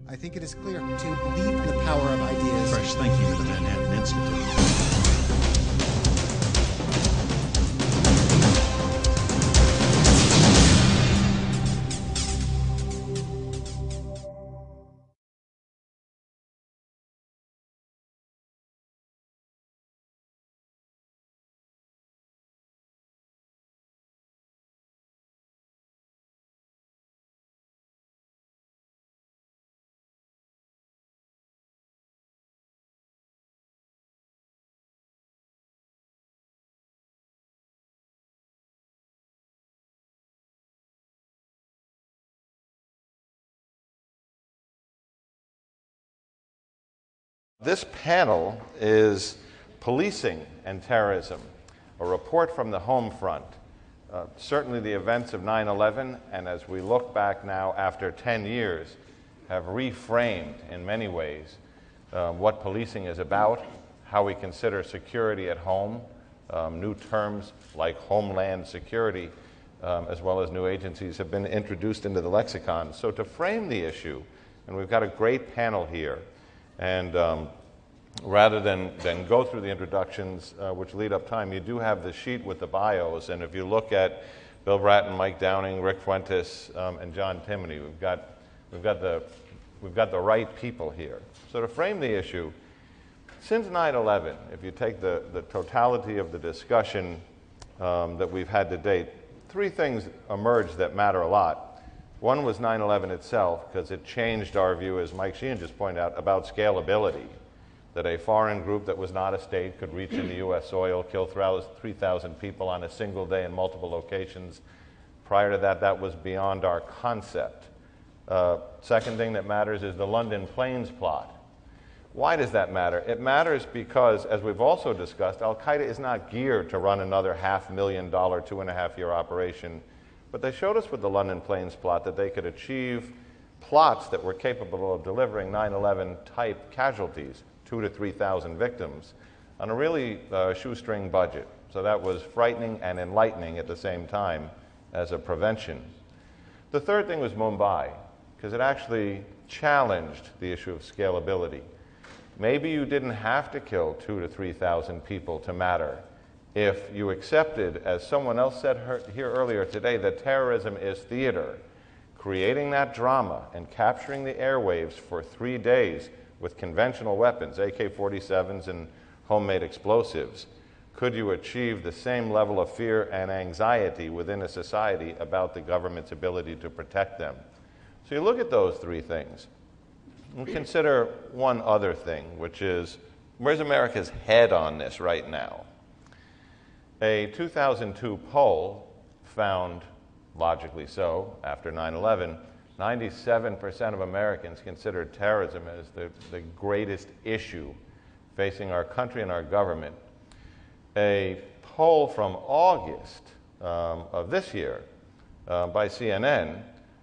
I think it is clear to believe in the power of ideas. Fresh thinking of the Manhattan Institute. This panel is Policing and Terrorism, a report from the home front. Certainly the events of 9/11, and as we look back now after 10 years, have reframed in many ways what policing is about, how we consider security at home, new terms like homeland security, as well as new agencies have been introduced into the lexicon. So to frame the issue, and we've got a great panel here, and rather than go through the introductions, which lead up time, you do have the sheet with the bios, and if you look at Bill Bratton, Mike Downing, Rick Fuentes, and John Timoney, we've got the right people here. So to frame the issue, since 9/11, if you take the totality of the discussion that we've had to date, three things emerged that matter a lot. One was 9/11 itself, because it changed our view, as Mike Sheehan just pointed out, about scalability, that a foreign group that was not a state could reach into U.S. soil, kill 3,000 people on a single day in multiple locations. Prior to that, that was beyond our concept. Second thing that matters is the London planes plot. Why does that matter? It matters because, as we've also discussed, Al-Qaeda is not geared to run another $500,000, 2.5-year operation. But they showed us with the London planes plot that they could achieve plots that were capable of delivering 9/11 type casualties, 2,000 to 3,000 victims, on a really shoestring budget. So that was frightening and enlightening at the same time as a prevention. The third thing was Mumbai, because it actually challenged the issue of scalability. Maybe you didn't have to kill 2,000 to 3,000 people to matter if you accepted, as someone else said here earlier today, that terrorism is theater. Creating that drama and capturing the airwaves for 3 days with conventional weapons, AK-47s and homemade explosives, could you achieve the same level of fear and anxiety within a society about the government's ability to protect them? So you look at those three things and consider one other thing, which is, where's America's head on this right now? A 2002 poll found, logically so, after 9/11, 97% of Americans considered terrorism as the greatest issue facing our country and our government. A poll from August of this year by CNN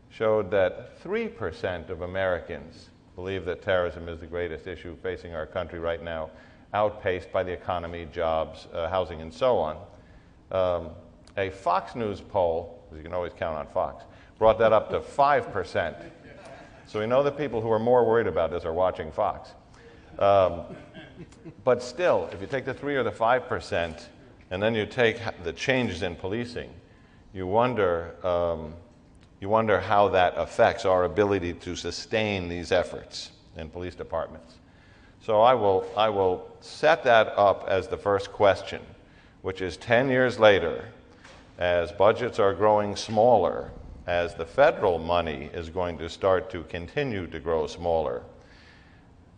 showed that 3% of Americans believe that terrorism is the greatest issue facing our country right now, outpaced by the economy, jobs, housing, and so on. A Fox News poll, because you can always count on Fox, brought that up to 5%. So we know the people who are more worried about this are watching Fox. But still, if you take the 3 or the 5%, and then you take the changes in policing, you wonder how that affects our ability to sustain these efforts in police departments. So I will set that up as the first question, which is 10 years later, as budgets are growing smaller, as the federal money is going to start to continue to grow smaller,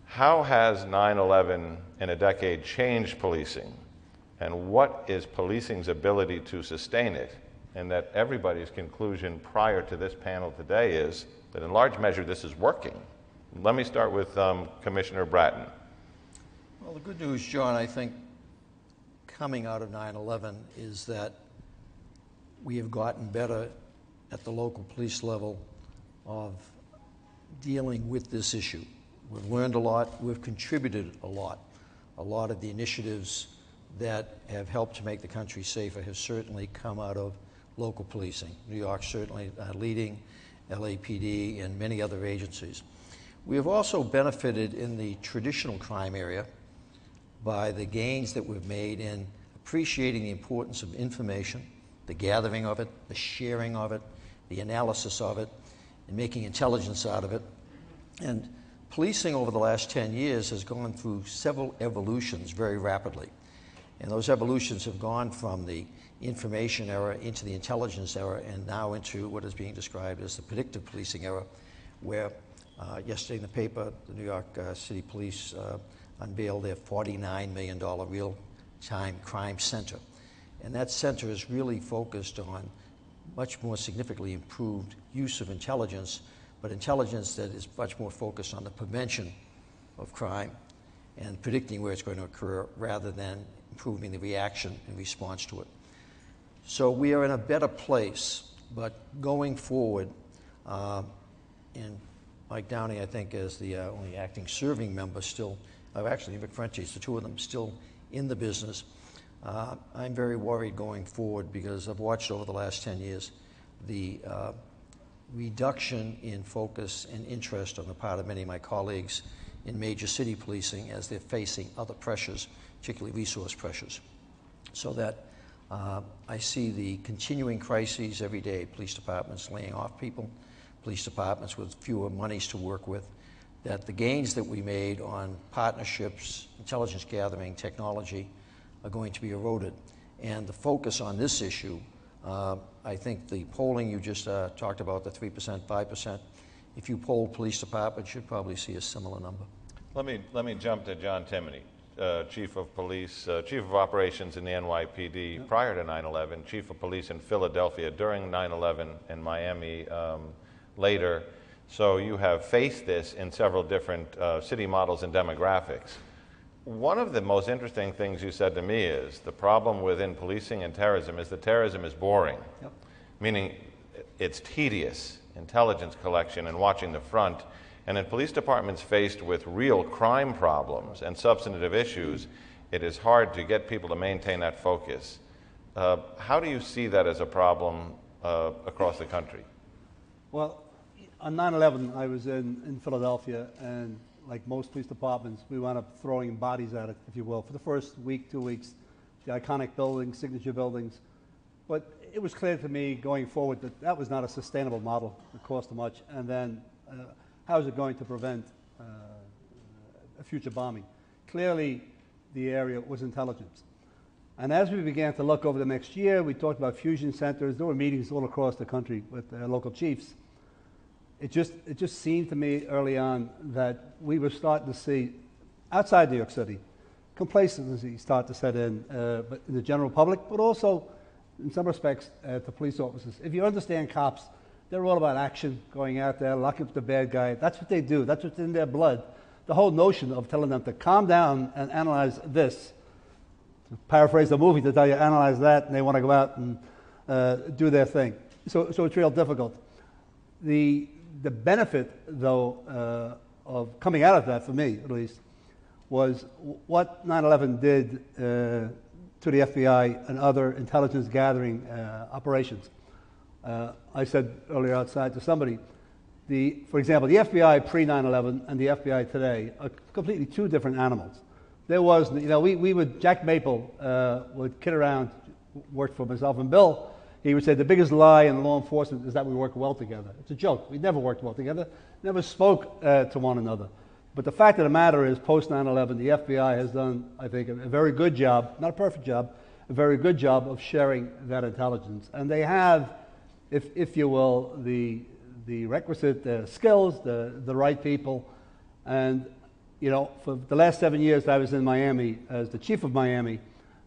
how has 9/11 in a decade changed policing? And what is policing's ability to sustain it? And that everybody's conclusion prior to this panel today is that in large measure this is working. Let me start with Commissioner Bratton. Well, the good news, John, I think coming out of 9/11 is that we have gotten better at the local police level of dealing with this issue. We've learned a lot, we've contributed a lot. A lot of the initiatives that have helped to make the country safer have certainly come out of local policing. New York certainly leading, LAPD, and many other agencies. We have also benefited in the traditional crime area by the gains that we've made in appreciating the importance of information, the gathering of it, the sharing of it, the analysis of it, and making intelligence out of it. And policing over the last 10 years has gone through several evolutions very rapidly. And those evolutions have gone from the information era into the intelligence era and now into what is being described as the predictive policing era, where yesterday in the paper, the New York City Police unveiled their $49 million real-time crime center. And that center is really focused on much more significantly improved use of intelligence, but intelligence that is much more focused on the prevention of crime and predicting where it's going to occur rather than improving the reaction and response to it. So we are in a better place, but going forward, and Mike Downey, I think, as the only acting serving member still, actually Vic Fuentes, the two of them still in the business, I'm very worried going forward because I've watched over the last 10 years the reduction in focus and interest on the part of many of my colleagues in major city policing as they're facing other pressures, particularly resource pressures. So that I see the continuing crises every day, police departments laying off people, police departments with fewer monies to work with, that the gains that we made on partnerships, intelligence gathering, technology are going to be eroded. And the focus on this issue, I think the polling you just talked about, the 3%, 5%, if you poll police departments, you'd probably see a similar number. Let me jump to John Timoney, Chief of Police, Chief of Operations in the NYPD prior to 9/11, Chief of Police in Philadelphia during 9/11, and Miami later. So you have faced this in several different city models and demographics. One of the most interesting things you said to me is the problem within policing and terrorism is that terrorism is boring, meaning it's tedious, intelligence collection and watching the front. And in police departments faced with real crime problems and substantive issues, it is hard to get people to maintain that focus. How do you see that as a problem across the country? Well, on 9/11, I was in Philadelphia, and like most police departments, we wound up throwing bodies at it, if you will, for the first week, 2 weeks, the iconic buildings, signature buildings. But it was clear to me going forward that that was not a sustainable model. It cost too much. And then how is it going to prevent a future bombing? Clearly, the area was intelligence. And as we began to look over the next year, we talked about fusion centers. There were meetings all across the country with local chiefs. It just seemed to me early on that we were starting to see, outside New York City, complacency start to set in, but in the general public, but also, in some respects, to police officers. If you understand cops, they're all about action, going out there, locking up the bad guy. That's what they do. That's what's in their blood. The whole notion of telling them to calm down and analyze this, to paraphrase the movie, to tell you analyze that, and they want to go out and do their thing. So it's real difficult. The benefit, though, of coming out of that, for me at least, was what 9/11 did to the FBI and other intelligence gathering operations. I said earlier outside to somebody, for example, the FBI pre-9/11 and the FBI today are completely two different animals. There was, Jack Maple would kid around, worked for myself and Bill. He would say the biggest lie in law enforcement is that we work well together. It's a joke. We never worked well together, never spoke to one another. But the fact of the matter is, post 9/11, the FBI has done, I think, a very good job, not a perfect job, a very good job of sharing that intelligence. And they have, if you will, the requisite skills, the right people. And, for the last 7 years I was in Miami as the chief of Miami.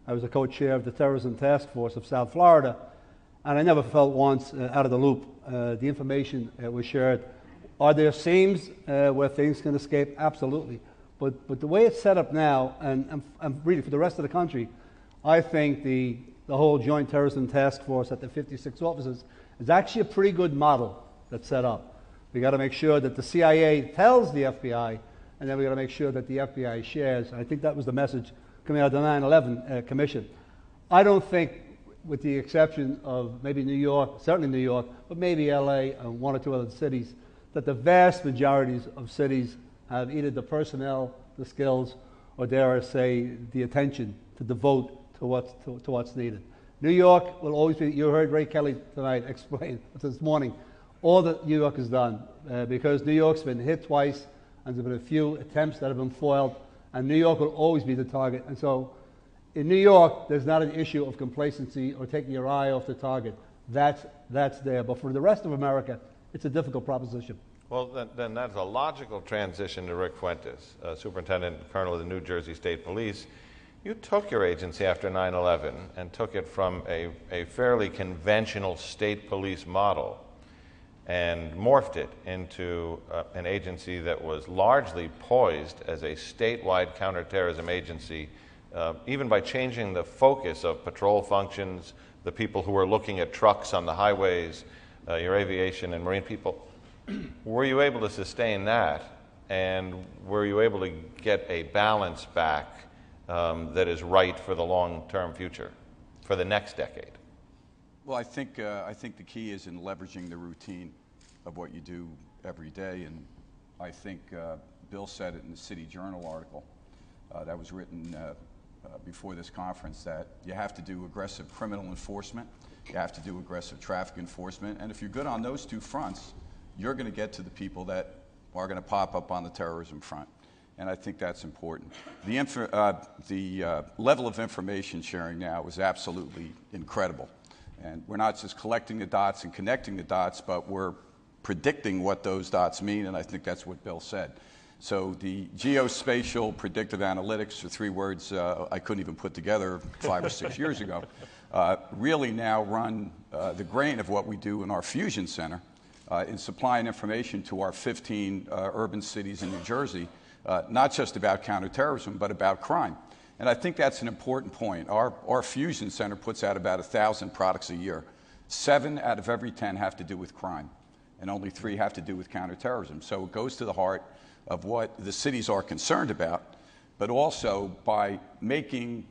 I was a co-chair of the Terrorism Task Force of South Florida. And I never felt once out of the loop. The information was shared. Are there seams where things can escape? Absolutely. But the way it's set up now, and I'm really for the rest of the country, I think the whole Joint Terrorism Task Force at the 56 officers is actually a pretty good model that's set up. We got to make sure that the CIA tells the FBI, and then we got to make sure that the FBI shares. I think that was the message coming out of the 9/11 Commission. I don't think, with the exception of maybe New York, certainly New York, but maybe LA and one or two other cities, that the vast majorities of cities have either the personnel, the skills, or dare I say, the attention to devote to what's needed. New York will always be, you heard Ray Kelly tonight explain this morning, all that New York has done, because New York's been hit twice, and there's been a few attempts that have been foiled, and New York will always be the target. And so in New York, there's not an issue of complacency or taking your eye off the target. That's there. But for the rest of America, it's a difficult proposition. Well, then that's a logical transition to Rick Fuentes, Superintendent Colonel of the New Jersey State Police. You took your agency after 9/11 and took it from a fairly conventional state police model and morphed it into an agency that was largely poised as a statewide counterterrorism agency, even by changing the focus of patrol functions, the people who were looking at trucks on the highways, your aviation and marine people. Were you able to sustain that, and were you able to get a balance back that is right for the long-term future, for the next decade? Well, I think the key is in leveraging the routine of what you do every day, and I think Bill said it in the City Journal article that was written before this conference, that you have to do aggressive criminal enforcement, you have to do aggressive traffic enforcement, and if you're good on those two fronts, you're going to get to the people that are going to pop up on the terrorism front. And I think that's important. The level of information sharing now is absolutely incredible. And we're not just collecting the dots and connecting the dots, but we're predicting what those dots mean, and I think that's what Bill said. So the geospatial predictive analytics are three words I couldn't even put together 5 or 6 years ago, really now run the grain of what we do in our fusion center in supplying information to our 15 urban cities in New Jersey, not just about counterterrorism, but about crime. And I think that's an important point. Our fusion center puts out about 1,000 products a year. 7 out of every 10 have to do with crime, and only 3 have to do with counterterrorism. So it goes to the heart of what the cities are concerned about, but also by giving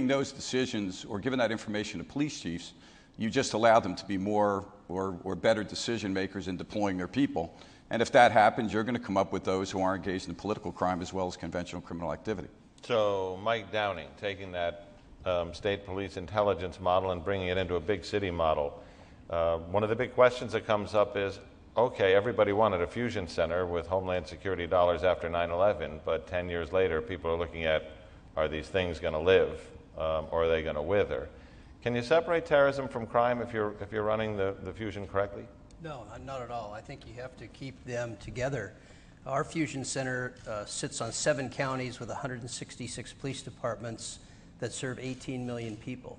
those decisions or giving that information to police chiefs, you just allow them to be more or better decision makers in deploying their people. And if that happens, you're going to come up with those who are engaged in political crime as well as conventional criminal activity. So Mike Downing, taking that state police intelligence model and bringing it into a big city model, one of the big questions that comes up is, okay, everybody wanted a fusion center with Homeland Security dollars after 9/11, but 10 years later, people are looking at, are these things going to live, or are they going to wither? Can you separate terrorism from crime if you're running the fusion correctly? No, not at all. I think you have to keep them together. Our fusion center sits on 7 counties with 166 police departments that serve 18 million people.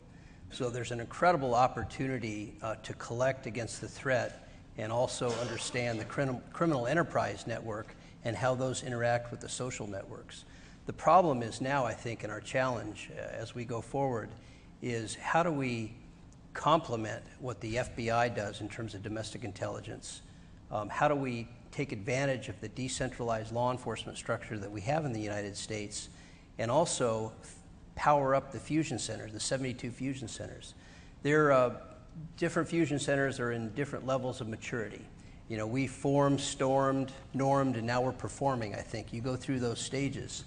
So there's an incredible opportunity to collect against the threat and also understand the criminal enterprise network and how those interact with the social networks. The problem is now, I think, and our challenge as we go forward, is how do we complement what the FBI does in terms of domestic intelligence? How do we take advantage of the decentralized law enforcement structure that we have in the United States, and also power up the fusion centers, the 72 fusion centers? Different fusion centers are in different levels of maturity. You know, we formed, stormed, normed, and now we're performing, I think. You go through those stages.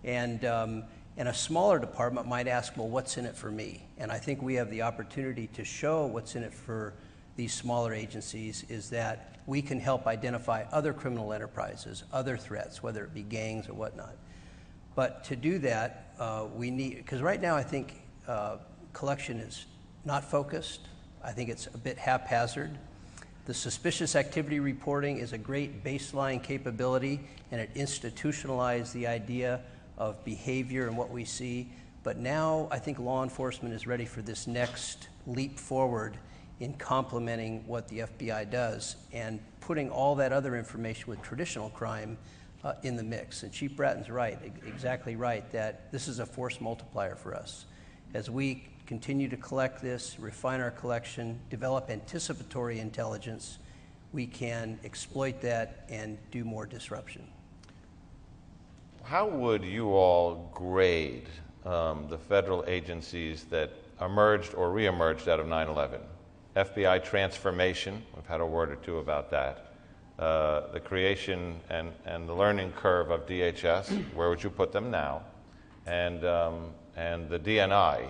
And a smaller department might ask, well, what's in it for me? And I think we have the opportunity to show what's in it for these smaller agencies is that we can help identify other criminal enterprises, other threats, whether it be gangs or whatnot. But to do that, we need, because right now I think collection is not focused. I think it's a bit haphazard. The suspicious activity reporting is a great baseline capability, and it institutionalized the idea of behavior and what we see. But now I think law enforcement is ready for this next leap forward in complementing what the FBI does and putting all that other information with traditional crime in the mix. And Chief Bratton's right, exactly right, that this is a force multiplier for us. As we continue to collect this, refine our collection, develop anticipatory intelligence, we can exploit that and do more disruption. How would you all grade the federal agencies that emerged or reemerged out of 9/11? FBI transformation, we've had a word or two about that. the creation and the learning curve of DHS, where would you put them now? And the DNI,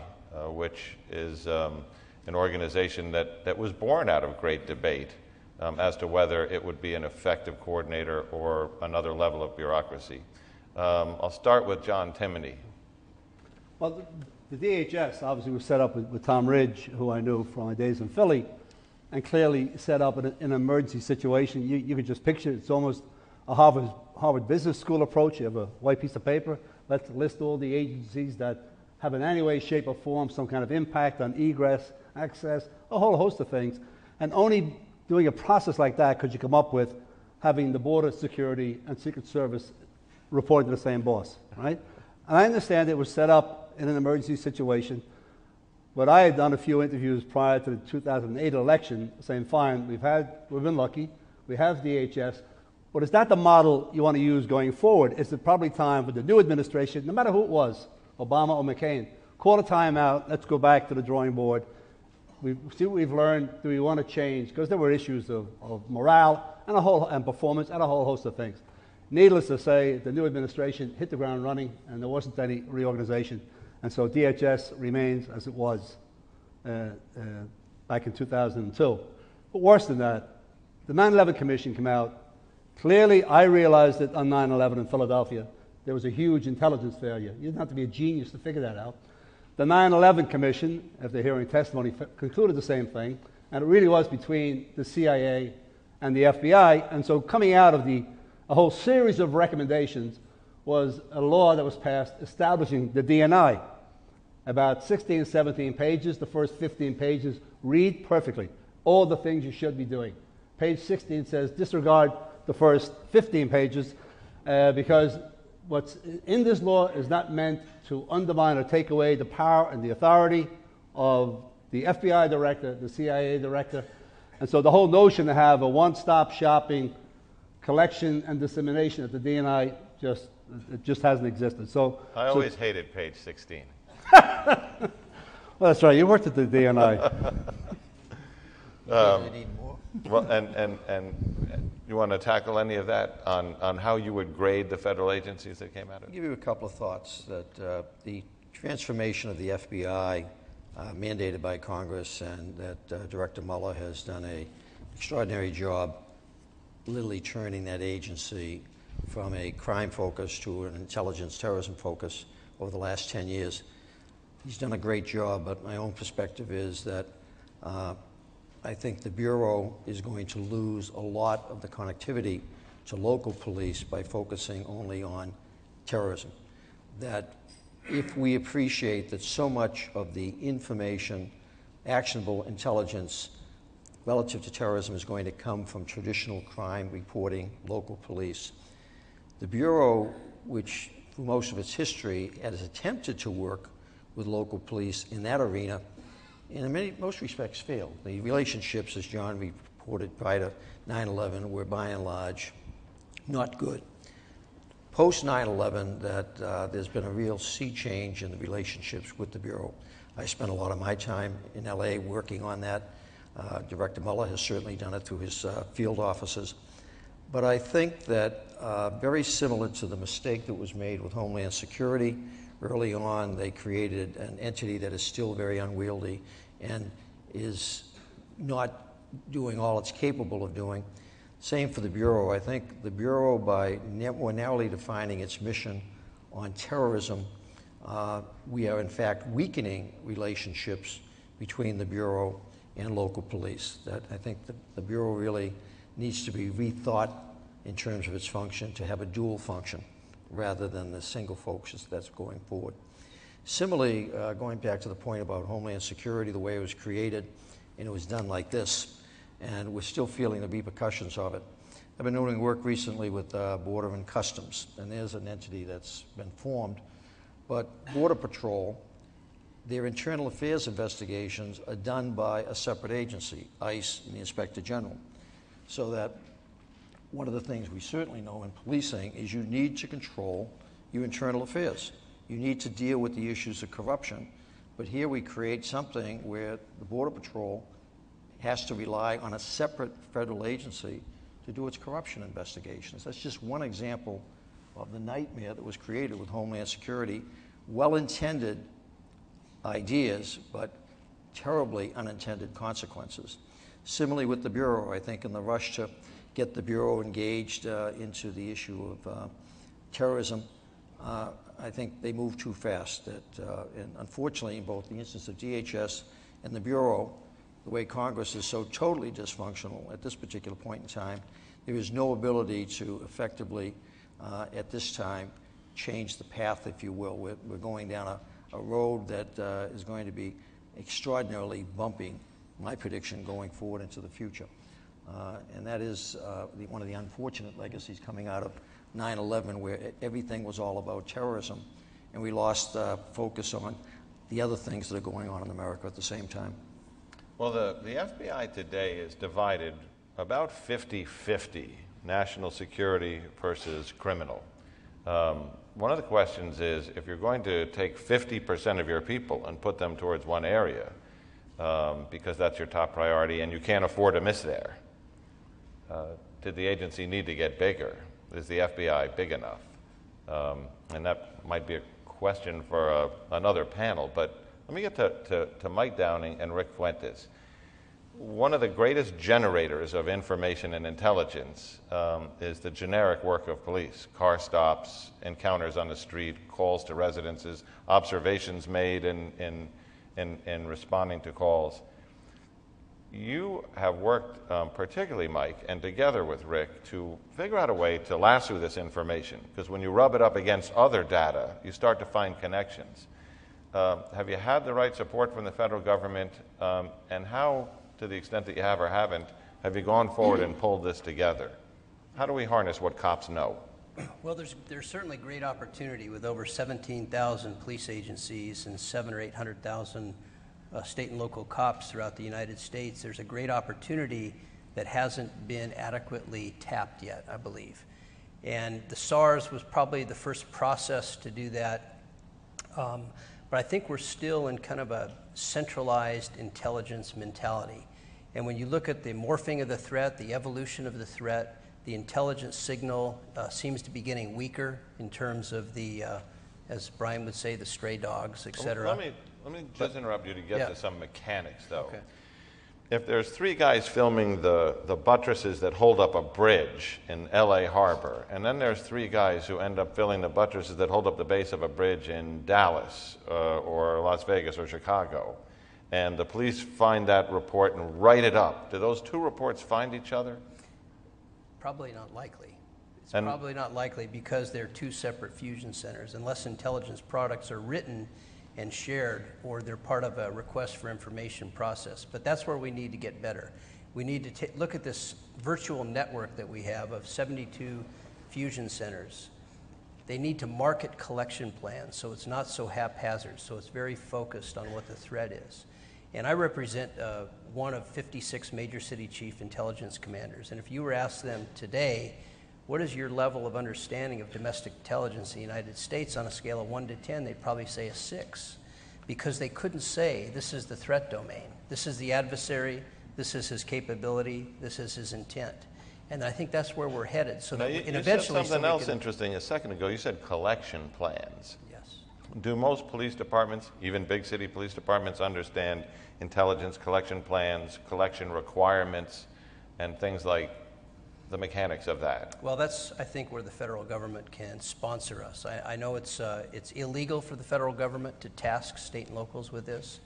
which is an organization that was born out of great debate as to whether it would be an effective coordinator or another level of bureaucracy. I'll start with John Timoney. Well, the DHS obviously was set up with Tom Ridge, who I knew from my days in Philly, and clearly set up in an emergency situation. You could just picture it. It's almost a Harvard Business School approach. You have a white piece of paper. Let's list all the agencies that have in any way, shape, or form some kind of impact on egress, access, a whole host of things. And only doing a process like that could you come up with having the Border Security and Secret Service reporting to the same boss, right? And I understand it was set up in an emergency situation, but I had done a few interviews prior to the 2008 election saying, fine, we've been lucky, we have DHS, but is that the model you want to use going forward? Is it probably time for the new administration, no matter who it was, Obama or McCain, call a timeout, let's go back to the drawing board, see what we've learned, do we want to change? Because there were issues of morale and performance and a whole host of things. Needless to say, the new administration hit the ground running and there wasn't any reorganization. And so DHS remains as it was back in 2002. But worse than that, the 9/11 Commission came out. Clearly, I realized that on 9/11 in Philadelphia, there was a huge intelligence failure. You didn't have to be a genius to figure that out. The 9/11 Commission, after hearing testimony, concluded the same thing, and it really was between the CIA and the FBI. And so coming out of a whole series of recommendations was a law that was passed establishing the DNI. About 16, 17 pages. The first 15 pages read perfectly all the things you should be doing. Page 16 says disregard the first 15 pages because what's in this law is not meant to undermine or take away the power and the authority of the FBI director, the CIA director. And so the whole notion to have a one-stop shopping collection and dissemination at the DNI just hasn't existed. So I always hated page 16. Well, that's right. You worked at the DNI. They need more. Well, and you want to tackle any of that on how you would grade the federal agencies that came out of I'll it? give you a couple of thoughts that the transformation of the FBI mandated by Congress and that Director Mueller has done an extraordinary job literally turning that agency from a crime focus to an intelligence terrorism focus over the last 10 years. He's done a great job, but my own perspective is that I think the Bureau is going to lose a lot of the connectivity to local police by focusing only on terrorism. That if we appreciate that so much of the information, actionable intelligence relative to terrorism is going to come from traditional crime reporting, local police, the Bureau, which for most of its history has attempted to work with local police in that arena, in most respects failed. The relationships, as John reported prior to 9/11, were by and large not good. Post 9/11, there's been a real sea change in the relationships with the Bureau. I spent a lot of my time in LA working on that. Director Mueller has certainly done it through his field offices. But I think that very similar to the mistake that was made with Homeland Security, early on they created an entity that is still very unwieldy and is not doing all it's capable of doing. Same for the Bureau. I think the Bureau, by more narrowly defining its mission on terrorism, we are in fact weakening relationships between the Bureau and local police. That I think the Bureau really needs to be rethought in terms of its function, to have a dual function rather than the single focus that's going forward. Similarly, going back to the point about Homeland Security, the way it was created, and it was done like this, and we're still feeling the repercussions of it. I've been doing work recently with Border and Customs, and there's an entity that's been formed, but Border Patrol, their internal affairs investigations are done by a separate agency, ICE and the Inspector General. So that one of the things we certainly know in policing is you need to control your internal affairs. You need to deal with the issues of corruption. But here we create something where the Border Patrol has to rely on a separate federal agency to to do its corruption investigations. That's just one example of the nightmare that was created with Homeland Security. Well-intended ideas, but terribly unintended consequences. Similarly with the Bureau, I think in the rush to get the Bureau engaged into the issue of terrorism, I think they moved too fast. And unfortunately, in both the instance of DHS and the Bureau, the way Congress is so totally dysfunctional at this particular point in time, there is no ability to effectively, at this time, change the path, if you will. We're going down a road that is going to be extraordinarily bumpy, my prediction, going forward into the future. And that is one of the unfortunate legacies coming out of 9/11, where everything was all about terrorism, and we lost focus on the other things that are going on in America at the same time. Well, the FBI today is divided about 50-50, national security versus criminal. One of the questions is, if you're going to take 50% of your people and put them towards one area, because that's your top priority and you can't afford to miss there, did the agency need to get bigger? Is the FBI big enough? And that might be a question for another panel, but let me get to Mike Downing and Rick Fuentes. One of the greatest generators of information and intelligence is the generic work of police. Car stops, encounters on the street, calls to residences, observations made in responding to calls. You have worked, particularly Mike, and together with Rick, to figure out a way to lasso this information, because when you rub it up against other data, you start to find connections. Have you had the right support from the federal government, and how, to the extent that you have or haven't, have you gone forward and pulled this together? How do we harness what cops know? Well, there's certainly great opportunity with over 17,000 police agencies and 700,000 or 800,000 state and local cops throughout the United States. There's a great opportunity that hasn't been adequately tapped yet, I believe. And the SARS was probably the first process to do that. But I think we're still in kind of a centralized intelligence mentality. And when you look at the morphing of the threat, the evolution of the threat, the intelligence signal seems to be getting weaker in terms of the, as Brian would say, the stray dogs, et cetera. Let me just interrupt you to get to some mechanics, though. Okay. If there's 3 guys filming the buttresses that hold up a bridge in LA Harbor, and then there's 3 guys who end up filming the buttresses that hold up the base of a bridge in Dallas or Las Vegas or Chicago, and the police find that report and write it up, do those 2 reports find each other? Probably not likely. It's probably not likely because they're 2 separate fusion centers, unless intelligence products are written and shared, or they're part of a request for information process. But that's where we need to get better. We need to look at this virtual network that we have of 72 fusion centers. They need to market collection plans so it's not so haphazard, so it's very focused on what the threat is. And I represent one of 56 major city chief intelligence commanders, and if you were asked them today, what is your level of understanding of domestic intelligence in the United States on a scale of 1 to 10, they'd probably say a 6, because they couldn't say this is the threat domain, this is the adversary, this is his capability, this is his intent. And I think that's where we're headed. So now, that, you and said eventually, something else interesting a second ago. You said collection plans. Yes. Do most police departments, even big city police departments, understand intelligence collection plans, collection requirements, and things like the mechanics of that? Well, that's, I think, where the federal government can sponsor us. I know it's illegal for the federal government to task state and locals with this,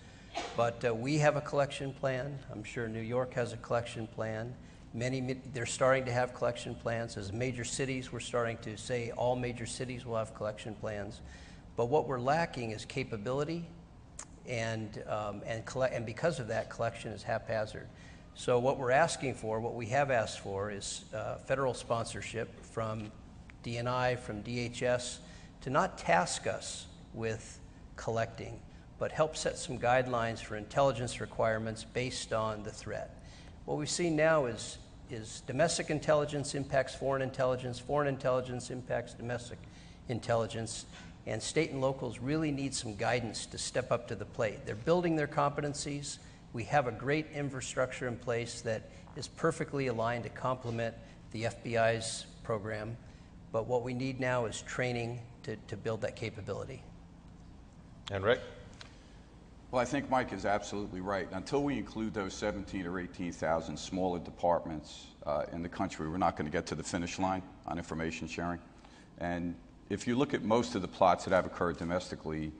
but we have a collection plan. I'm sure New York has a collection plan. They're starting to have collection plans. As major cities, we're starting to say all major cities will have collection plans. But what we're lacking is capability, and because of that, collection is haphazard. So what we're asking for, what we have asked for, is federal sponsorship from DNI, from DHS, to not task us with collecting, but help set some guidelines for intelligence requirements based on the threat. What we see now is domestic intelligence impacts foreign intelligence impacts domestic intelligence, and state and locals really need some guidance to step up to the plate. They're building their competencies. We have a great infrastructure in place that is perfectly aligned to complement the FBI's program, but what we need now is training to build that capability. And Rick? Well, I think Mike is absolutely right. Until we include those 17 or 18,000 smaller departments in the country, we're not going to get to the finish line on information sharing. And if you look at most of the plots that have occurred domestically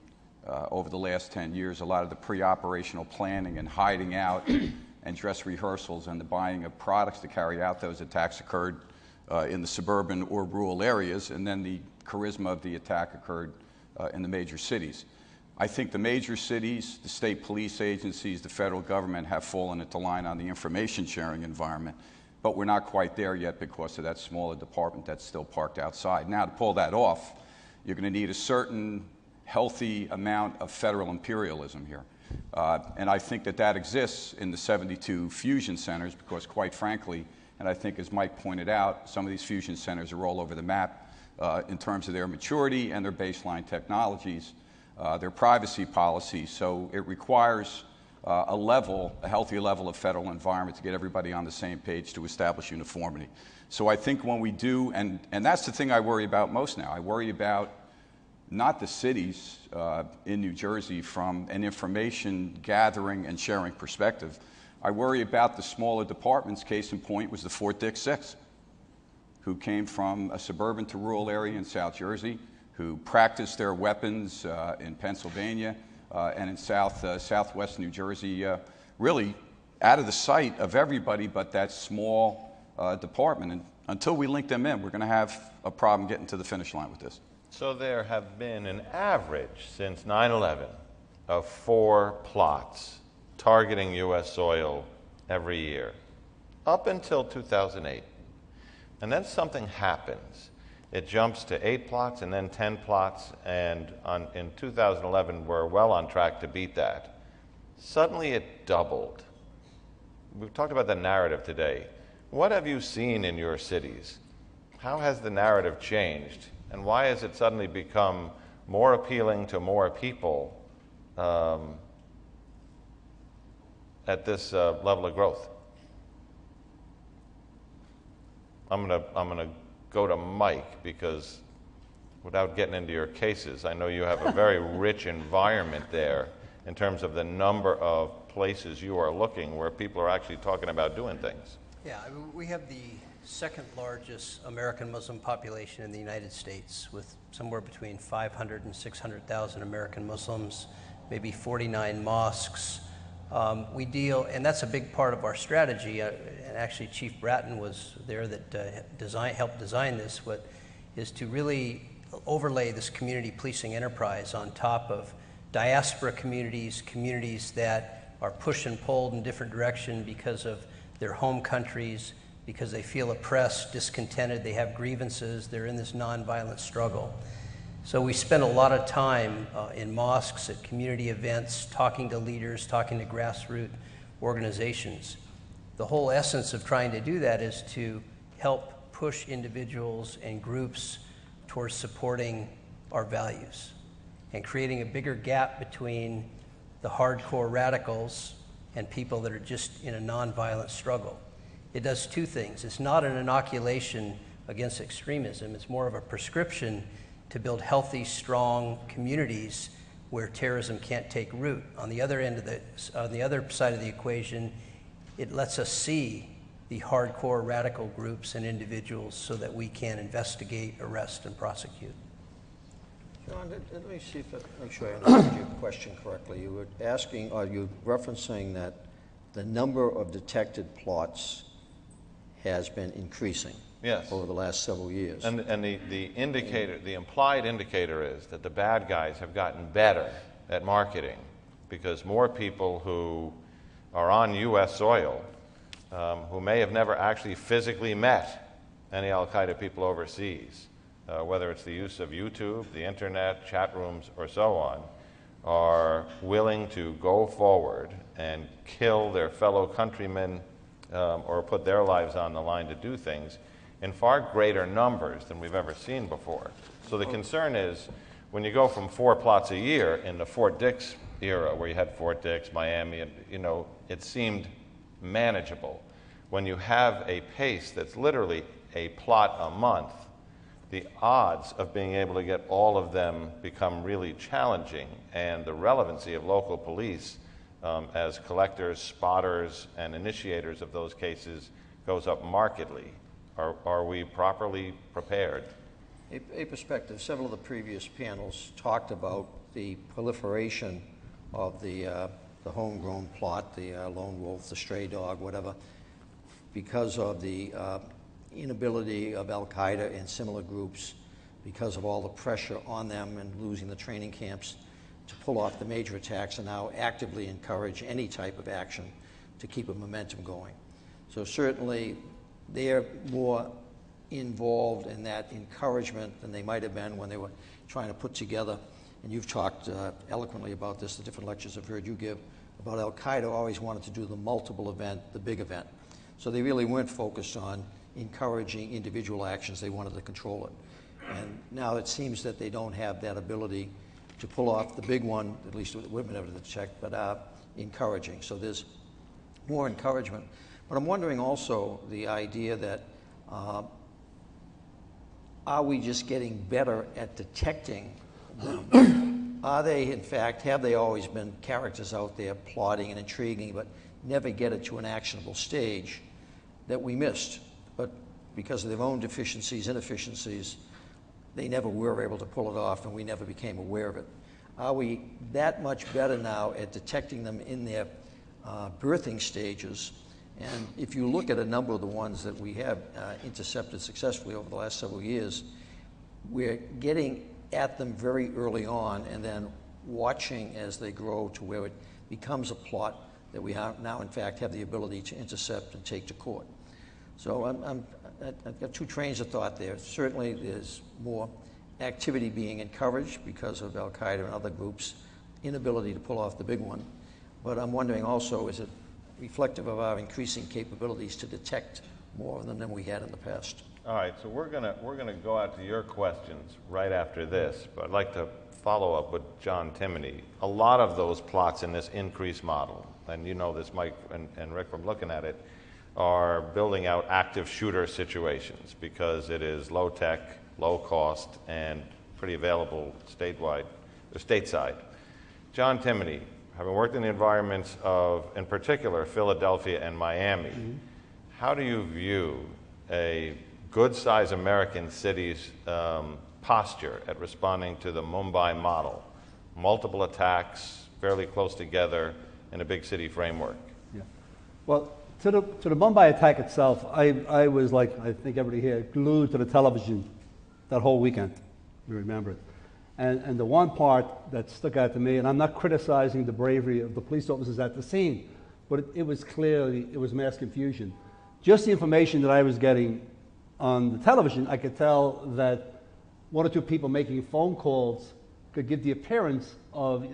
over the last 10 years, a lot of the pre-operational planning and hiding out and dress rehearsals and the buying of products to carry out those attacks occurred in the suburban or rural areas, and then the charisma of the attack occurred in the major cities. I think the major cities, the state police agencies, the federal government have fallen into line on the information sharing environment, but we're not quite there yet because of that smaller department that's still parked outside. Now, to pull that off, you're going to need a certain healthy amount of federal imperialism here. And I think that exists in the 72 fusion centers because, quite frankly, and I think as Mike pointed out, some of these fusion centers are all over the map in terms of their maturity and their baseline technologies, their privacy policies. So it requires a healthy level of federal environment to get everybody on the same page to establish uniformity. So I think when we do, and that's the thing I worry about most now. I worry about not the cities in New Jersey from an information gathering and sharing perspective. I worry about the smaller departments. Case in point was the Fort Dix Six, who came from a suburban to rural area in South Jersey, who practiced their weapons in Pennsylvania and in southwest New Jersey, really out of the sight of everybody but that small department. And until we link them in, we're going to have a problem getting to the finish line with this. So there have been an average since 9/11 of 4 plots targeting U.S. soil every year, up until 2008. And then something happens. It jumps to 8 plots and then 10 plots, and in 2011, we're well on track to beat that. Suddenly it doubled. We've talked about the narrative today. What have you seen in your cities? How has the narrative changed? And why has it suddenly become more appealing to more people at this level of growth? I'm gonna go to Mike, because without getting into your cases, I know you have a very rich environment there in terms of the number of places you are looking where people are actually talking about doing things. Yeah, I mean, we have the second largest American Muslim population in the United States, with somewhere between 500 and 600,000 American Muslims, maybe 49 mosques. We deal, and that's a big part of our strategy, and actually Chief Bratton was there that helped design this, is to really overlay this community policing enterprise on top of diaspora communities that are pushed and pulled in different directions because of their home countries, because they feel oppressed, discontented, they have grievances, they're in this nonviolent struggle. So we spend a lot of time in mosques, at community events, talking to leaders, talking to grassroots organizations. The whole essence of trying to do that is to help push individuals and groups towards supporting our values and creating a bigger gap between the hardcore radicals and people that are just in a nonviolent struggle. It does 2 things. It's not an inoculation against extremism. It's more of a prescription to build healthy, strong communities where terrorism can't take root. On the other side of the equation, it lets us see the hardcore radical groups and individuals so that we can investigate, arrest, and prosecute. John, let me see if make sure I understood your question correctly. You were asking, are you referencing that the number of detected plots has been increasing? Yes. Over the last several years? And the indicator, the implied indicator is that the bad guys have gotten better at marketing, because more people who are on U.S. soil, who may have never actually physically met any al-Qaeda people overseas, whether it's the use of YouTube, the internet, chat rooms, or so on, are willing to go forward and kill their fellow countrymen or put their lives on the line to do things in far greater numbers than we've ever seen before. So the concern is, when you go from 4 plots a year in the Fort Dix era, where you had Fort Dix, Miami, and, it seemed manageable. When you have a pace that's literally a plot a month, the odds of being able to get all of them become really challenging, and the relevancy of local police as collectors, spotters, and initiators of those cases goes up markedly. Are we properly prepared? A perspective. Several of the previous panels talked about the proliferation of the homegrown plot, the lone wolf, the stray dog, whatever, because of the inability of Al-Qaeda and similar groups, because of all the pressure on them and losing the training camps to pull off the major attacks, and now actively encourage any type of action to keep a momentum going. So certainly they're more involved in that encouragement than they might have been when they were trying to put together, and you've talked eloquently about this, the different lectures I've heard you give, about Al-Qaeda always wanted to do the multiple event, the big event. So they really weren't focused on encouraging individual actions, they wanted to control it. And now it seems that they don't have that ability to pull off the big one, at least we've been able to check, but encouraging. So there's more encouragement. But I'm wondering also the idea that are we just getting better at detecting them? Are they, in fact, have they always been characters out there plotting and intriguing, but never get it to an actionable stage that we missed? But because of their own deficiencies, inefficiencies, they never were able to pull it off, and we never became aware of it. Are we that much better now at detecting them in their birthing stages? And if you look at a number of the ones that we have intercepted successfully over the last several years, we're getting at them very early on and then watching as they grow to where it becomes a plot that we now, in fact, have the ability to intercept and take to court. So I've got two trains of thought there. Certainly there's more activity being encouraged because of Al-Qaeda and other groups' inability to pull off the big one. But I'm wondering also, is it reflective of our increasing capabilities to detect more of them than we had in the past? All right, so we're gonna go out to your questions right after this, but I'd like to follow up with John Timoney. A lot of those plots in this increase model, and you know this, Mike and Rick, from looking at it, are building out active shooter situations because it is low tech, low cost, and pretty available statewide or stateside. John Timoney, having worked in the environments of, in particular, Philadelphia and Miami, how do you view a good-sized American city's posture at responding to the Mumbai model? Multiple attacks, fairly close together in a big city framework. Yeah. Well, to the Mumbai attack itself, I was like, I think everybody here, glued to the television that whole weekend. You remember it. And the one part that stuck out to me, and I'm not criticizing the bravery of the police officers at the scene, but it was clearly, it was mass confusion. Just the information that I was getting on the television, I could tell that one or two people making phone calls could give the appearance of,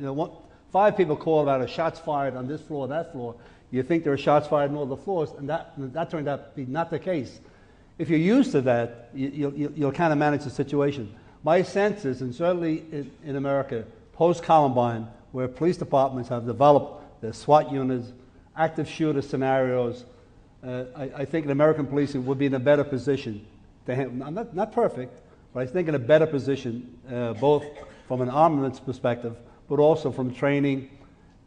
5 people called about a shots fired on this floor, that floor. You think there are shots fired on all the floors, and that turned out to be not the case. If you're used to that, you'll kind of manage the situation. My sense is, and certainly in America, post-Columbine, where police departments have developed their SWAT units, active shooter scenarios, I think an American policing would be in a better position to handle, not perfect, but I think in a better position, both from an armaments perspective, but also from training,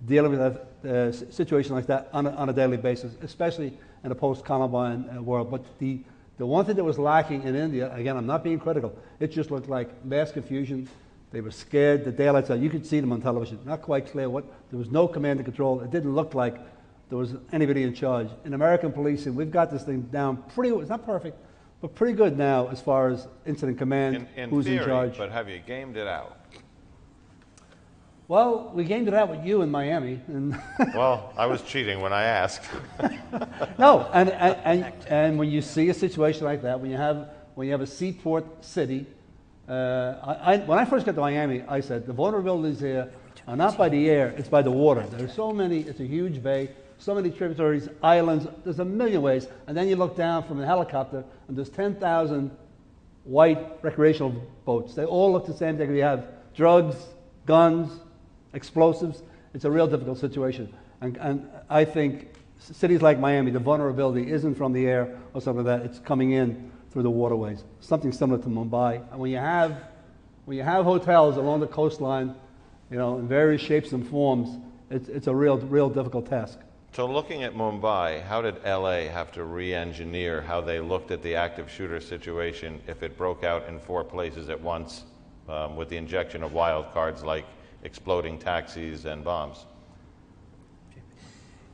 dealing with a situation like that on a daily basis, especially in a post-Columbine world. But the one thing that was lacking in India, again, I'm not being critical, it just looked like mass confusion. They were scared, the daylights out. You could see them on television. Not quite clear there was no command and control. It didn't look like there was anybody in charge. In American policing, we've got this thing down pretty, it's not perfect, but pretty good now as far as incident command, who's theory, in charge. But have you gamed it out? Well, we gamed it out with you in Miami. And Well, I was cheating when I asked. No, and when you see a situation like that, when you have a seaport city, when I first got to Miami, I said the vulnerabilities here are not by the air, it's by the water. There's so many, it's a huge bay, so many tributaries, islands, there's a million ways. And then you look down from a helicopter, and there's 10,000 white recreational boats. They all look the same. They have drugs, guns, explosives. It's a real difficult situation. And I think cities like Miami, the vulnerability isn't from the air or something like that. It's coming in through the waterways, something similar to Mumbai. And when you have hotels along the coastline, in various shapes and forms, it's a real difficult task. So looking at Mumbai, how did LA have to re-engineer how they looked at the active shooter situation if it broke out in 4 places at once with the injection of wild cards like exploding taxis and bombs?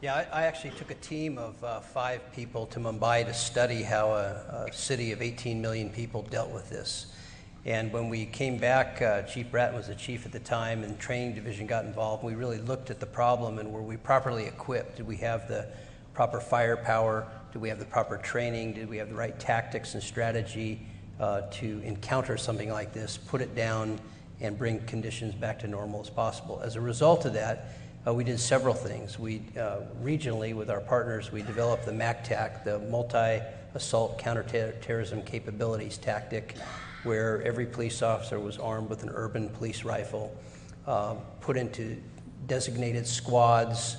Yeah, I actually took a team of 5 people to Mumbai to study how a city of 18 million people dealt with this. And when we came back, Chief Bratton was the chief at the time, and training division got involved. We really looked at the problem and were we properly equipped? Did we have the proper firepower? Did we have the proper training? Did we have the right tactics and strategy to encounter something like this, put it down, and bring conditions back to normal as possible? As a result of that, we did several things. We regionally, with our partners, we developed the MACTAC, the Multi-Assault Counterterrorism Capabilities Tactic, where every police officer was armed with an urban police rifle, put into designated squads,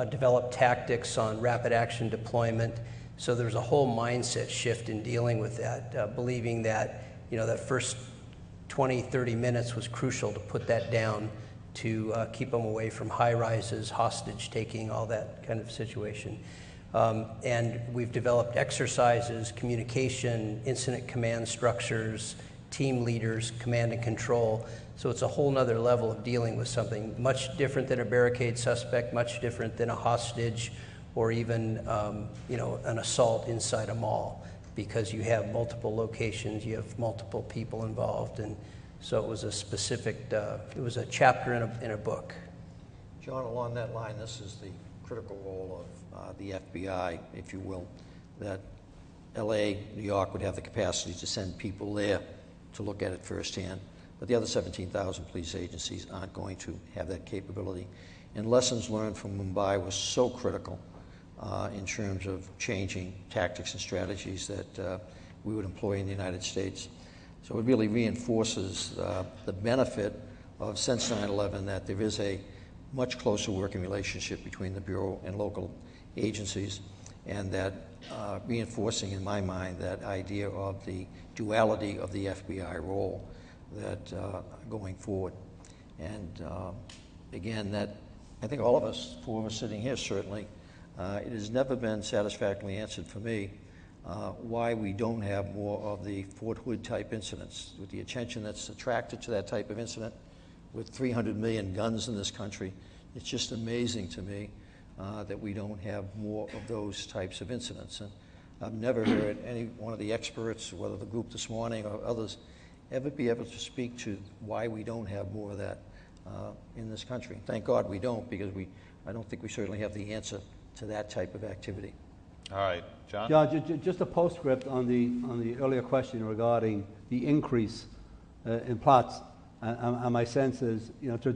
developed tactics on rapid action deployment. So there's a whole mindset shift in dealing with that, believing that that first 20, 30 minutes was crucial to put that down, to keep them away from high rises, hostage taking, all that kind of situation. And we've developed exercises, communication, incident command structures, team leaders, command and control. So it's a whole nother level of dealing with something much different than a barricade suspect, much different than a hostage, or even an assault inside a mall, because you have multiple locations, you have multiple people involved, and so it was a specific, it was a chapter in a book. John, along that line, this is the critical role of the FBI, if you will, that LA, New York would have the capacity to send people there to look at it firsthand, but the other 17,000 police agencies aren't going to have that capability. And lessons learned from Mumbai was so critical in terms of changing tactics and strategies that we would employ in the United States. So it really reinforces the benefit of, since 9/11, that there is a much closer working relationship between the Bureau and local agencies, and that reinforcing, in my mind, that idea of the duality of the FBI role that going forward. And again, that I think all of us, 4 of us sitting here certainly, it has never been satisfactorily answered for me why we don't have more of the Fort Hood type incidents, with the attention that's attracted to that type of incident, with 300 million guns in this country. It's just amazing to me that we don't have more of those types of incidents. And I've never heard any one of the experts, whether the group this morning or others, ever be able to speak to why we don't have more of that in this country. Thank God we don't, because I don't think we certainly have the answer to that type of activity. All right, John? Yeah, just a postscript on the earlier question regarding the increase in plots. And my sense is,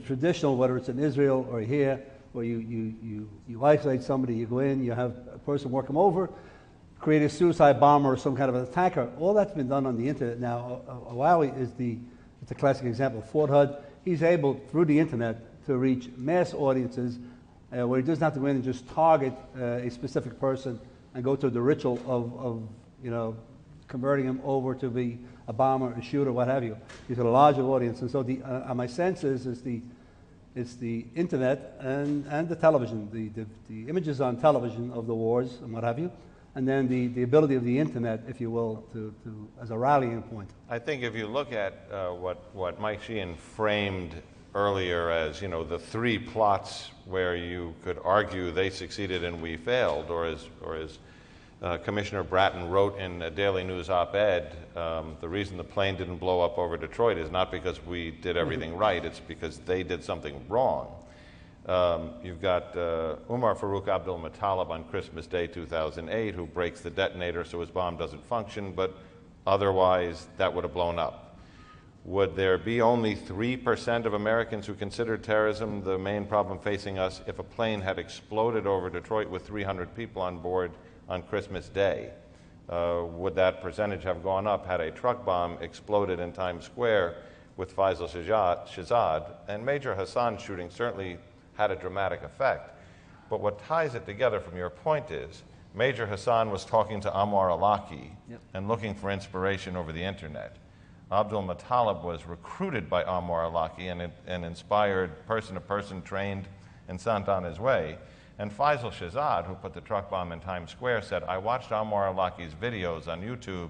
traditional, whether it's in Israel or here, where you isolate somebody, you go in, you have a person work them over, create a suicide bomber or some kind of an attacker. All that's been done on the internet now. Awawi is it's a classic example. Fort Hood, he's able, through the internet, to reach mass audiences where he doesn't have to go in and just target a specific person and go through the ritual of converting him over to be a bomber, a shooter, what have you. He's got a larger audience. And so my sense is it's the internet and the television, the images on television of the wars and what have you, and then the ability of the internet, if you will, to as a rallying point. I think if you look at what Mike Sheehan framed earlier as, the 3 plots where you could argue they succeeded and we failed, or as Commissioner Bratton wrote in a Daily News op-ed, the reason the plane didn't blow up over Detroit is not because we did everything right, it's because they did something wrong. You've got Umar Farouk Abdul Muttalib on Christmas Day 2008, who breaks the detonator so his bomb doesn't function, but otherwise that would have blown up. Would there be only 3% of Americans who considered terrorism the main problem facing us if a plane had exploded over Detroit with 300 people on board on Christmas Day? Would that percentage have gone up had a truck bomb exploded in Times Square with Faisal Shahzad? And Major Hassan's shooting certainly had a dramatic effect. But what ties it together from your point is Major Hassan was talking to Anwar Alaki and looking for inspiration over the internet. Abdul Muttalib was recruited by Anwar Alaki and inspired person-to-person, trained and sent on his way. And Faisal Shahzad, who put the truck bomb in Times Square, said, I watched Anwar Alaki's videos on YouTube,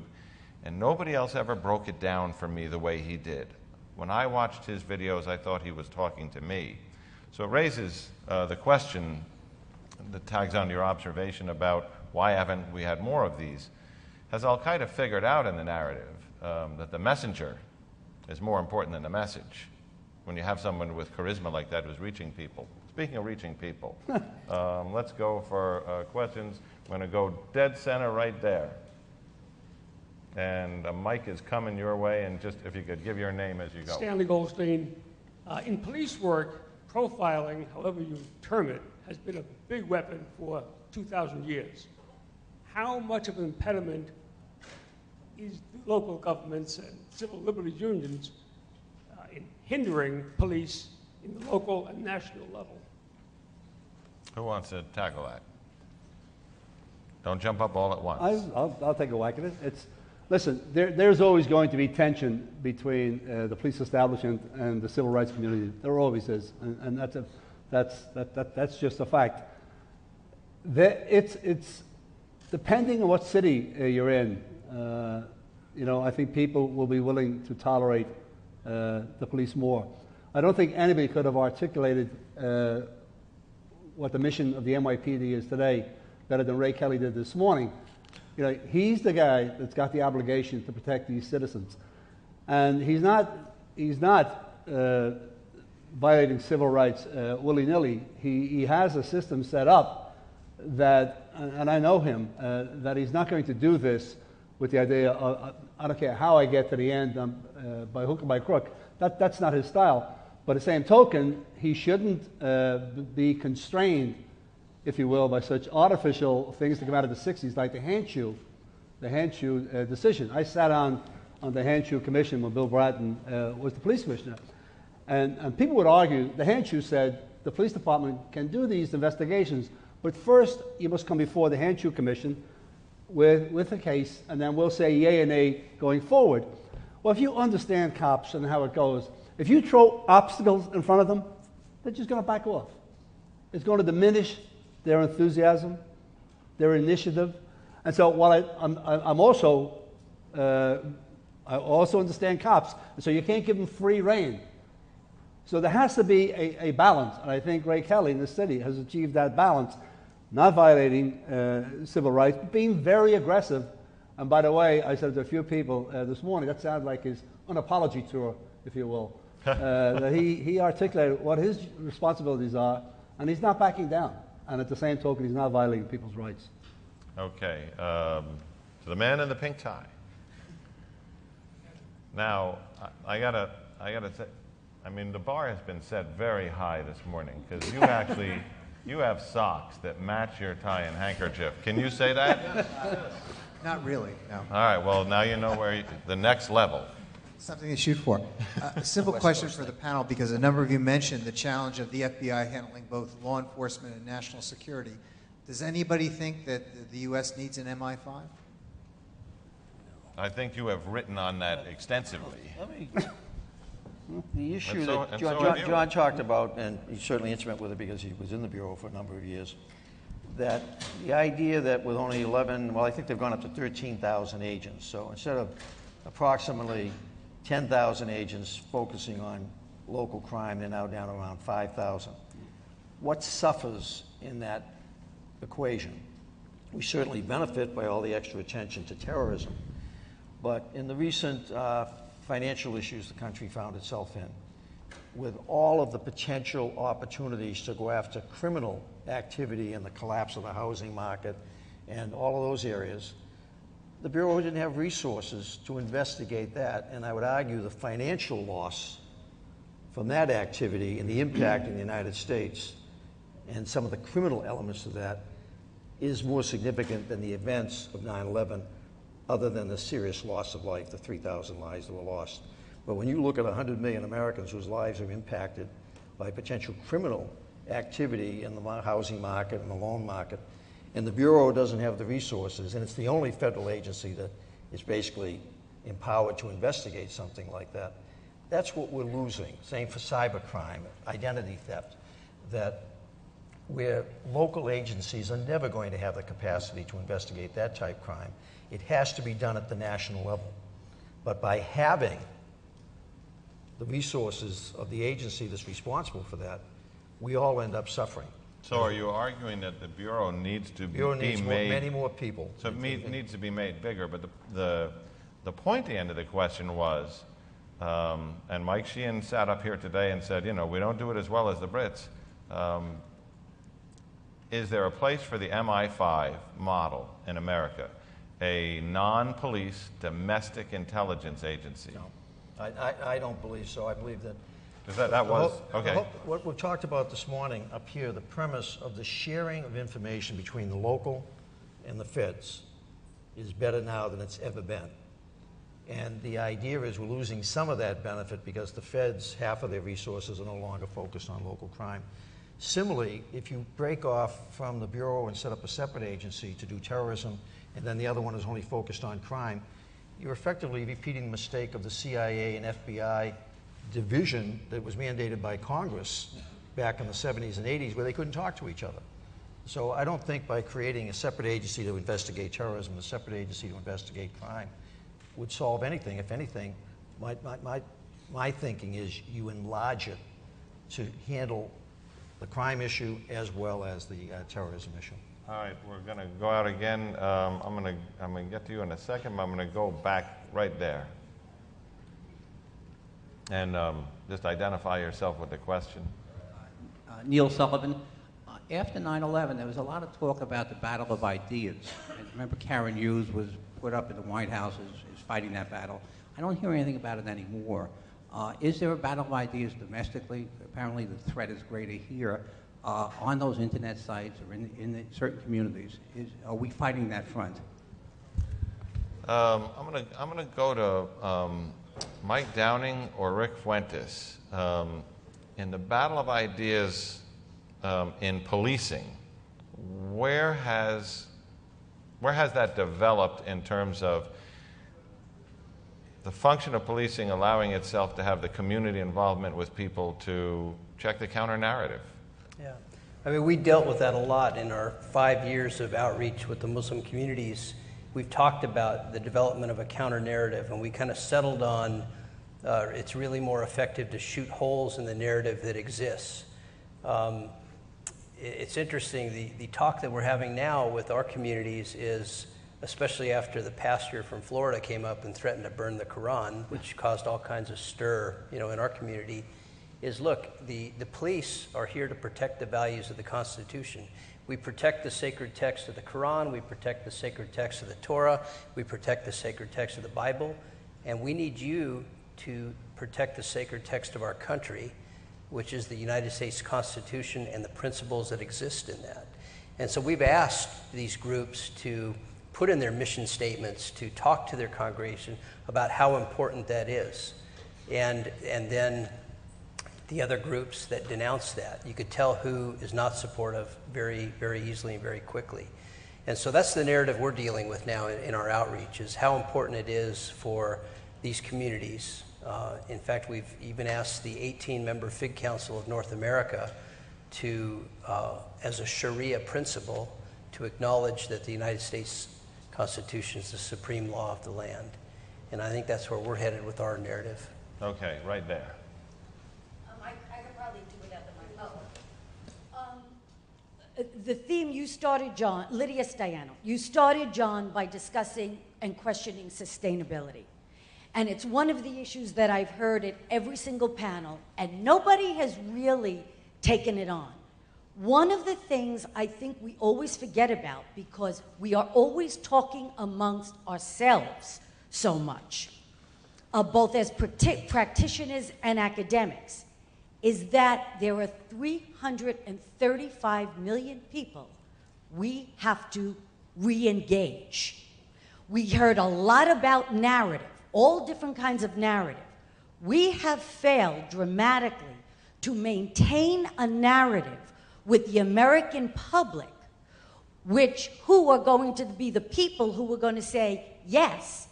and nobody else ever broke it down for me the way he did. When I watched his videos, I thought he was talking to me. So it raises the question that tags on to your observation about why haven't we had more of these. Has Al-Qaeda figured out in the narrative that the messenger is more important than the message when you have someone with charisma like that who's reaching people? Speaking of reaching people, let's go for questions. I'm going to go dead center right there. And a mic is coming your way, and just if you could give your name as you go. Stanley Goldstein. In police work, profiling, however you term it, has been a big weapon for 2,000 years. How much of an impediment is local governments and civil liberties unions in hindering police in the local and national level? Who wants to tackle that? Don't jump up all at once. I'll take a whack at it. Listen, there's always going to be tension between the police establishment and the civil rights community. There always is, and that's just a fact. It's depending on what city you're in. I think people will be willing to tolerate the police more. I don't think anybody could have articulated what the mission of the NYPD is today better than Ray Kelly did this morning. He's the guy that's got the obligation to protect these citizens, and he's not violating civil rights willy-nilly. He has a system set up that, and I know him, that he's not going to do this with the idea of, I don't care how I get to the end by hook or by crook. That's not his style. But at the same token, he shouldn't be constrained, if you will, by such artificial things that come out of the 60s, like the hand shoe decision. I sat on the hand shoe commission when Bill Bratton was the police commissioner. And people would argue, the hand shoe said, the police department can do these investigations, but first you must come before the hand shoe commission with a case, and then we'll say yay and nay going forward. Well, if you understand cops and how it goes, if you throw obstacles in front of them, they're just going to back off. It's going to diminish their enthusiasm, their initiative. And so while I also understand cops, and so you can't give them free rein. So there has to be a balance, and I think Ray Kelly in the city has achieved that balance, not violating civil rights, but being very aggressive. And by the way, I said to a few people this morning, that sounded like his unapology tour, if you will, that he articulated what his responsibilities are, and he's not backing down. And at the same token, he's not violating people's rights. Okay, to the man in the pink tie. Now, I gotta say, I mean, the bar has been set very high this morning because you have socks that match your tie and handkerchief. Can you say that? Not really, no. All right, well, now you know where the next level. Something to shoot for. A simple question for the panel, because a number of you mentioned the challenge of the FBI handling both law enforcement and national security. Does anybody think that the U.S. needs an MI5? I think you have written on that extensively. The issue so that have you. John talked about, and he's certainly intimate with it because he was in the Bureau for a number of years, that the idea that with only 11, well, I think they've gone up to 13,000 agents. So instead of approximately 10,000 agents focusing on local crime, they're now down around 5,000. What suffers in that equation? We certainly benefit by all the extra attention to terrorism, but in the recent financial issues the country found itself in, with all of the potential opportunities to go after criminal activity and the collapse of the housing market and all of those areas, the Bureau didn't have resources to investigate that, and I would argue the financial loss from that activity and the impact in the United States and some of the criminal elements of that is more significant than the events of 9/11, other than the serious loss of life, the 3,000 lives that were lost. But when you look at 100 million Americans whose lives are impacted by potential criminal activity in the housing market and the loan market, and the Bureau doesn't have the resources, and it's the only federal agency that is basically empowered to investigate something like that, that's what we're losing. Same for cybercrime, identity theft, that where local agencies are never going to have the capacity to investigate that type of crime. It has to be done at the national level. But by having the resources of the agency that's responsible for that, we all end up suffering. So are you arguing that the Bureau needs to Bureau be needs made... many more people. So it needs to be made bigger, but the pointy end of the question was, and Mike Sheehan sat up here today and said, you know, we don't do it as well as the Brits. Is there a place for the MI5 model in America, a non-police domestic intelligence agency? No, I don't believe so. I believe that... Okay. What we've talked about this morning up here, the premise of the sharing of information between the local and the feds is better now than it's ever been. And the idea is we're losing some of that benefit because the feds, half of their resources are no longer focused on local crime. Similarly, if you break off from the Bureau and set up a separate agency to do terrorism, and then the other one is only focused on crime, you're effectively repeating the mistake of the CIA and FBI division that was mandated by Congress back in the 70s and 80s, where they couldn't talk to each other. So I don't think by creating a separate agency to investigate terrorism, a separate agency to investigate crime, would solve anything. If anything, my thinking is you enlarge it to handle the crime issue as well as the terrorism issue. All right, we're going to go out again. I'm going to get to you in a second, but I'm going to go back right there. And just identify yourself with the question. Neil Sullivan. After 9/11, there was a lot of talk about the battle of ideas. And remember Karen Hughes was put up in the White House as fighting that battle. I don't hear anything about it anymore. Is there a battle of ideas domestically? Apparently the threat is greater here on those internet sites or in certain communities. Are we fighting that front? I'm gonna go to Mike Downing or Rick Fuentes. In the battle of ideas in policing, where has that developed in terms of the function of policing allowing itself to have the community involvement with people to check the counter-narrative? Yeah. I mean, we dealt with that a lot in our 5 years of outreach with the Muslim communities. We've talked about the development of a counter-narrative, and we kind of settled on it's really more effective to shoot holes in the narrative that exists. It's interesting, the talk that we're having now with our communities is, especially after the pastor from Florida came up and threatened to burn the Quran, which caused all kinds of stir, in our community, is look, the police are here to protect the values of the Constitution. We protect the sacred text of the Quran, we protect the sacred text of the Torah, we protect the sacred text of the Bible, and we need you to protect the sacred text of our country, which is the United States Constitution and the principles that exist in that. And so we've asked these groups to put in their mission statements to talk to their congregation about how important that is. And then the other groups that denounce that, you could tell who is not supportive very, very easily and very quickly. And so that's the narrative we're dealing with now in our outreach, is how important it is for these communities. In fact, we've even asked the 18-member FIG Council of North America to, as a Sharia principle, to acknowledge that the United States Constitution is the supreme law of the land. And I think that's where we're headed with our narrative. Okay, right there. I could probably do it at the microphone. The theme you started, John, Lydia Staiano, you started, John, by discussing and questioning sustainability. And it's one of the issues that I've heard at every single panel, and nobody has really taken it on. One of the things I think we always forget about, because we are always talking amongst ourselves so much, both as practitioners and academics, is that there are 335 million people we have to re-engage. We heard a lot about narrative, all different kinds of narrative. We have failed dramatically to maintain a narrative with the American public who are going to be the people who are going to say, yes,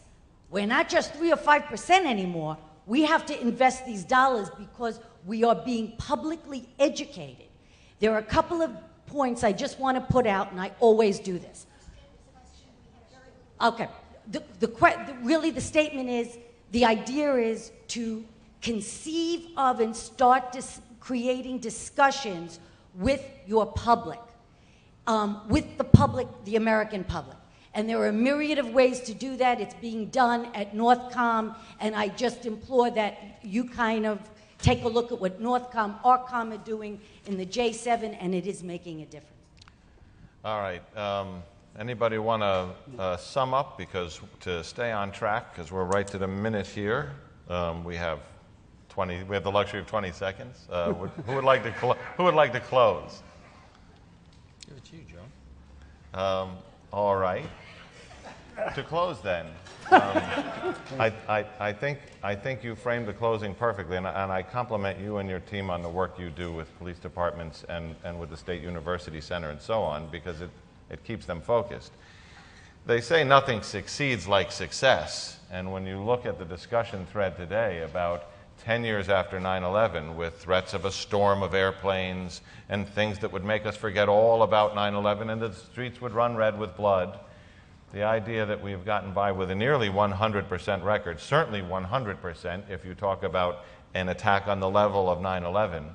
we're not just 3 or 5% anymore. We have to invest these dollars because we are being publicly educated. There are a couple of points I just want to put out, and I always do this. Okay. Really, the statement is, the idea is to conceive of and start creating discussions with your public, with the public, the American public. And there are a myriad of ways to do that. It's being done at Northcom, and I just implore that you kind of take a look at what Northcom, ARCOM are doing in the J7, and it is making a difference. All right. Anybody want to sum up, because to stay on track, because we're right to the minute here. We have the luxury of 20 seconds. Who would like to close? Give it to you, Joe. All right. To close, then, I think you framed the closing perfectly, and I compliment you and your team on the work you do with police departments and with the State University Center and so on, because it keeps them focused. They say nothing succeeds like success, and when you look at the discussion thread today about 10 years after 9/11, with threats of a storm of airplanes and things that would make us forget all about 9/11 and the streets would run red with blood, the idea that we've gotten by with a nearly 100% record, certainly 100% if you talk about an attack on the level of 9/11,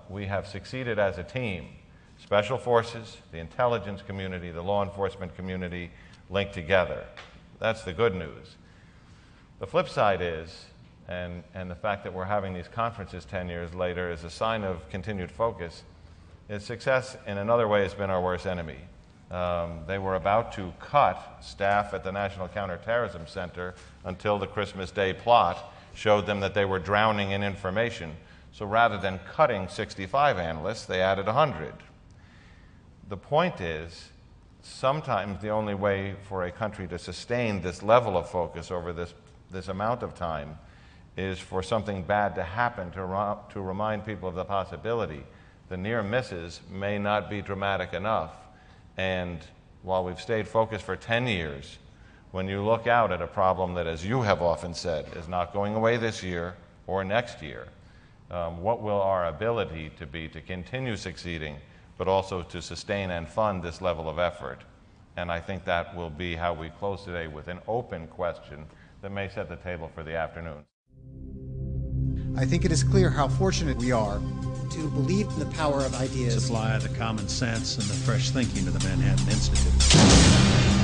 we have succeeded as a team. Special forces, the intelligence community, the law enforcement community linked together. That's the good news. The flip side is, and the fact that we're having these conferences 10 years later is a sign of continued focus, is success in another way has been our worst enemy. They were about to cut staff at the National Counterterrorism Center until the Christmas Day plot showed them that they were drowning in information. So rather than cutting 65 analysts, they added 100. The point is, sometimes the only way for a country to sustain this level of focus over this amount of time is for something bad to happen to remind people of the possibility. The near misses may not be dramatic enough. And while we've stayed focused for 10 years, when you look out at a problem that, as you have often said, is not going away this year or next year, what will our ability to be to continue succeeding, but also to sustain and fund this level of effort? And I think that will be how we close today, with an open question that may set the table for the afternoon. I think it is clear how fortunate we are to believe in the power of ideas. Supply the common sense and the fresh thinking of the Manhattan Institute.